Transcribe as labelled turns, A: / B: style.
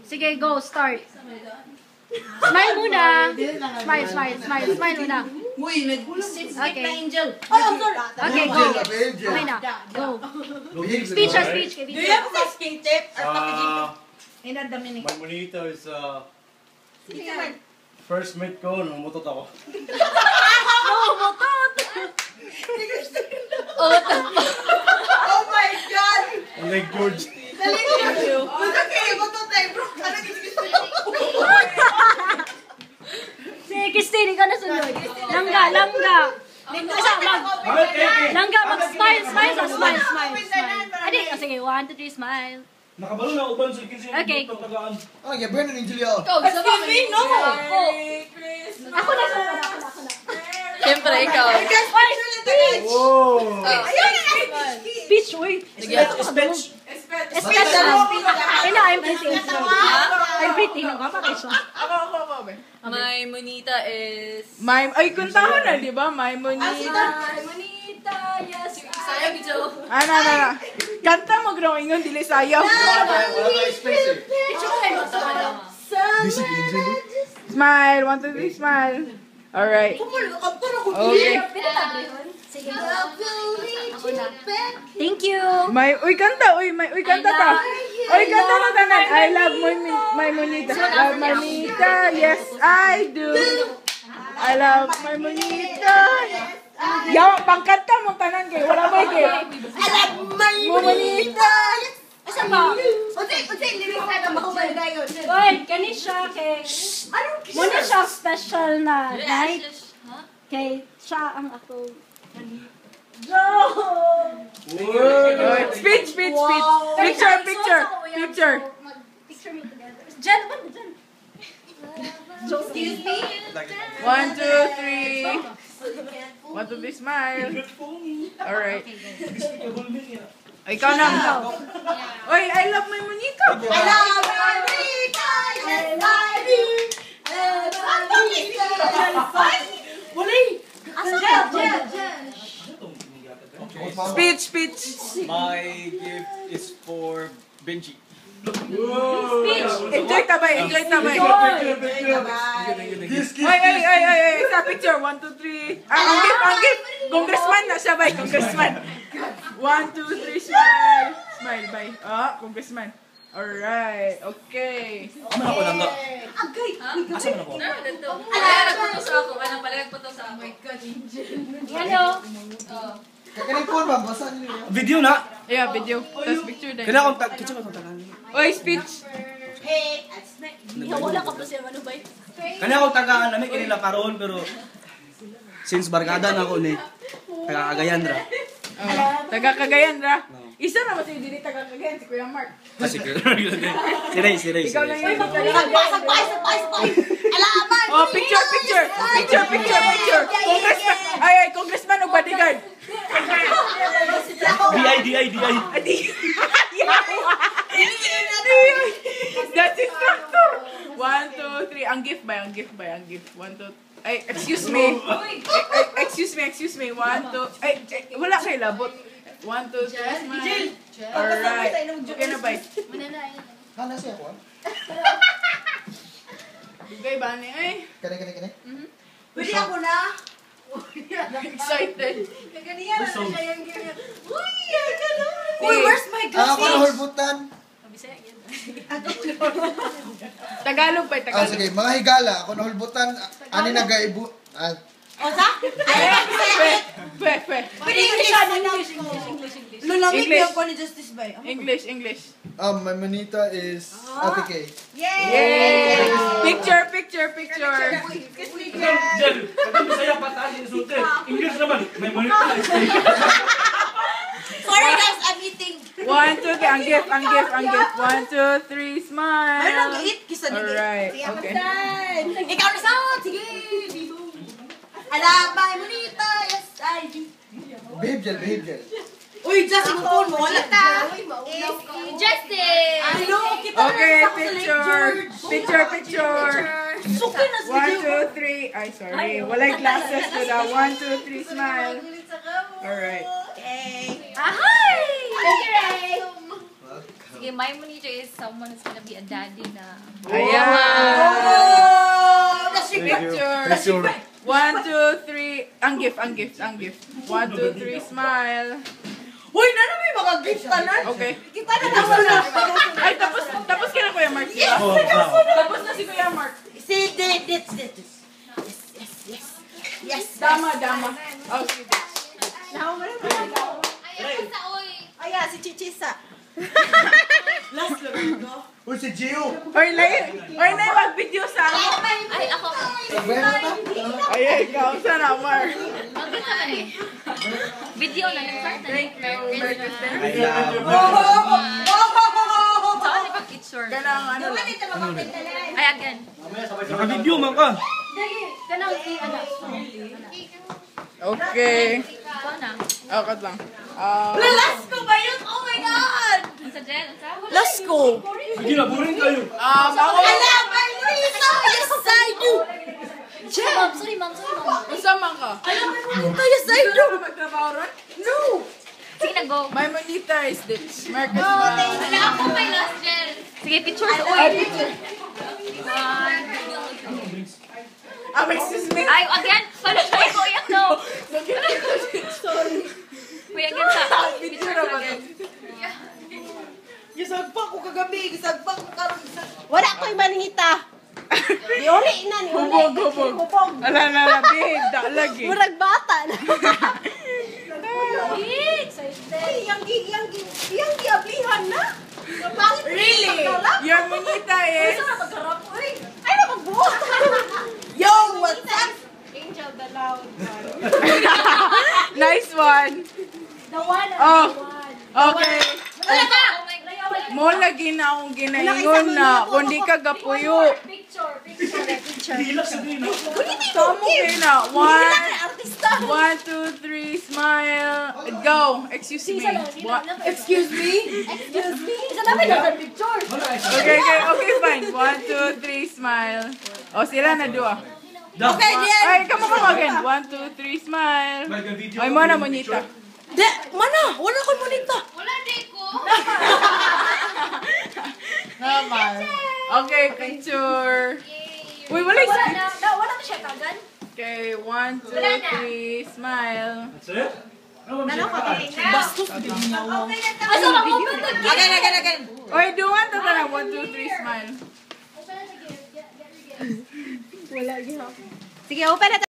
A: Sige, go, start. Smile muna. Smile muna. Okay.
B: Angel.
A: Okay, go. Okay na. Go. Speech.
B: Do you have a skin tip or packaging?
C: My monito is first meet ko nung mutot ako.
B: Oh my God!
C: Ang like George.
B: Dali niyo. Okay, mutot tayo bro. Ano gusto niyo?
A: Sige, Christine, ikaw na sunod. Langga. Langga, mag-smile. Adi, sige, 1, 2, 3, smile.
C: Nakabalo na uban sa kinsin.
A: Okay.
D: Oh, yeah, Brennan and Julia.
B: Excuse me, no!
A: Ako na.
E: Siyempre, ikaw.
C: Oh!
A: Speech, uy.
C: Speech.
A: Special. I'm pretty.
B: Ako.
E: My monita is...
F: Ay, kuntahan na, di ba? My monita.
A: Monita, yes.
E: Sayang, Bijo.
F: Ana. Kanta mo, growing yun, dili sayaw.
D: Wala space eh. Basic Angel.
F: Smile, 1, 2, 3, smile. Alright. Okay.
A: Sige, ako na. Thank you.
F: Uy, kanta ta. Uy, kanta na tanan. I love my monita. Love my monita, yes, I do. I love my monita. Yaw, pangkanta mo tanan kay wala ba kay.
B: I love my
F: monita.
A: Asa ba?
B: Unsay lyrics na mahubay na yun?
A: Oy, kani siya kay... Muna siya special na night. Kay siya ang ako.
F: Speech. Picture.
A: Picture me together. Jen.
B: Excuse me?
F: 1, 2, 3. 1, 2, 3, smile. Alright. Ikaw na. Oy, I love my monita.
B: I love my Monica, yes I do.
F: Speech.
C: My gift is for Benji.
F: Enjoy tabay. Ay, sa picture. 1, 2, 3. Ang gift. Congressman na siya, bay. Congressman. 1, 2, 3, smile. Smile, bay. Congressman. Alright, okay.
C: Ano ako nangga? Asa man ako?
E: Palag po to sa ako.
B: Oh my God, Angel.
A: Ano?
D: Kakanin po ba? Basa niyo.
C: Video na.
F: Yeah, video. Tapos picture din.
C: Kaya akong kitsa ko tanan.
F: Oy, speech.
B: Hey, that's my...
A: Wala ka pa siya, ano ba?
C: Kanya akong tagaan namin kinila karon pero since barkada na ako ni taga-Cagayan ra.
F: Taga Cagayan ra. Isa na ba si dili taga Cagayan si Kuya Mark?
C: Kasi si Ray.
F: Ikaw lang yun.
B: Sabay. Alaman!
F: Oh, picture. Congressman. Ay, congressman o bodyguard.
C: DI.
F: That's instructor. 1, 2, 3. Ang gift ba? 1, 2. Ay, excuse me. Excuse me. 1, 2. Ay, wala kay labot. 1, 2, 3, smile. Alright. Okay na ba?
D: Hana siya ko.
F: Bugay ba ni? Ay,
D: Kani.
B: Pwede ako na?
F: excited.
B: Kaganiyan na siya yung ganyan. Uy, where's my
D: Ako na
B: glasses?
D: hulbutan.
F: Tagalog ba?
D: Ah, sige, mga higala. Ako na hulbutan. Ani nagaibu.
B: O sa?
F: Pe.
B: Pwede English. Lulamig
F: English.
B: yung ko ni Justice Bay.
F: English.
D: My manita is Ate K.
F: Yay! Picture.
C: Jen, kasi saya patahin insulte. English naman. May monita.
B: Sorry guys, I'm eating.
F: 1, 2, 3. Ang gift. 1, 2, 3, smile.
B: Ay, nag-eat kisa nito.
F: Alright, okay.
B: Ikaw na saan? Sige. Alabay, monita. Yes, I do.
D: Behave gel.
B: Uy, just yung phone mo. Wala ka.
A: Justin!
B: Ano? Kita
F: Okay,
B: na sa
F: picture.
B: Suki na sa
F: 1, 2, 3. Ay, sorry. Walay glasses to the 1, 2, 3, smile. Alright.
B: Okay.
A: Ahay! Thank you, Ray!
E: Okay, my Monita is someone who's gonna be a daddy na.
F: Ayan.
B: Oh, that's your
F: Picture.
D: That's your...
F: 1, 2, 3. Ang gift. 1, 2, 3, smile.
B: Uy, na may mga gift ka na.
F: Okay.
B: Kita na tapos na.
F: Ay, tapos ka na Kuya Mark.
B: Yes,
F: Tapos na si Kuya Mark.
B: See, this. Yes.
F: Dama. Oh, sige.
B: Aya, si Chichisa. Last lang ko.
D: Uy, si Gio!
F: Oy, mag-video sa ako.
E: Ay, ako.
F: Ay, ikaw. Sana, Mark.
E: Mag-video ka eh. Video na yung part na
F: Thank you, Merry Christmas.
C: I love
E: Saan ni pag-picture?
F: Kanang ano lang.
E: Ay, again.
C: Naka-video man ka.
F: Okay.
E: Ikaw na.
F: Kat lang.
B: Last ko ba yun? Oh my God!
E: Ang sa Jen, ang sa?
B: Last ko.
C: Sige na, boring kayo.
F: Ako.
B: Alam, my Lisa! Yes, I do!
E: Ma'am, sorry, ma'am.
F: Usama ka.
B: Alam, my Lisa! Yes, I do!
F: Magtrabaho ron?
B: No!
E: Sige na, go.
F: My Monita is this. Merry Christmas.
E: Wala ako may last Jen. Sige, picture sa
F: Excuse me.
E: Ay, again. Paano siya ko yung no?
F: Sorry.
E: Wait, again sa.
F: Picture na ba ito?
B: Gisagpa ko kagabi, gisagpa ko karon. Wala ko yung maningita. Di uli na, ni uli.
F: Hubog. Ala, babe. Lagi.
B: Murag bata na.
E: Excited.
B: Yang giablihan na.
F: Really? Your Monita is...
B: Ay, nakagbuhat. Yo, what's up?
A: Angel the loud one.
F: Nice one.
A: The one and
F: Oh.
A: the one.
F: Okay.
E: Wala ka! Oh my God.
F: Mo lagi na akong ginaingon na kundi ka gapuyo.
A: Picture.
C: Relax na din.
F: Tamo kayo na.
B: Artista.
F: 1, 2, 3, smile. Go. Excuse me.
B: Excuse me?
A: Isa namin na picture.
F: Okay, fine. 1, 2, 3, smile. O, sila na dua.
B: Okay, Jen.
F: Ay, come again. 1, 2, 3, smile. Ay, mo na, Monita.
B: Mana? Wala ko monita.
E: Wala din ko.
F: Naman. Okay, picture. Uy, wala yung
A: Wala
F: speech.
A: na. Wala na siya kagan.
F: Okay, 1, 2, 3, smile.
C: That's it?
B: Bastos din niya.
E: Asa ka mo ba?
B: Again.
F: Oy, do one to na. 1, 2, 3, smile.
B: Sige, open na.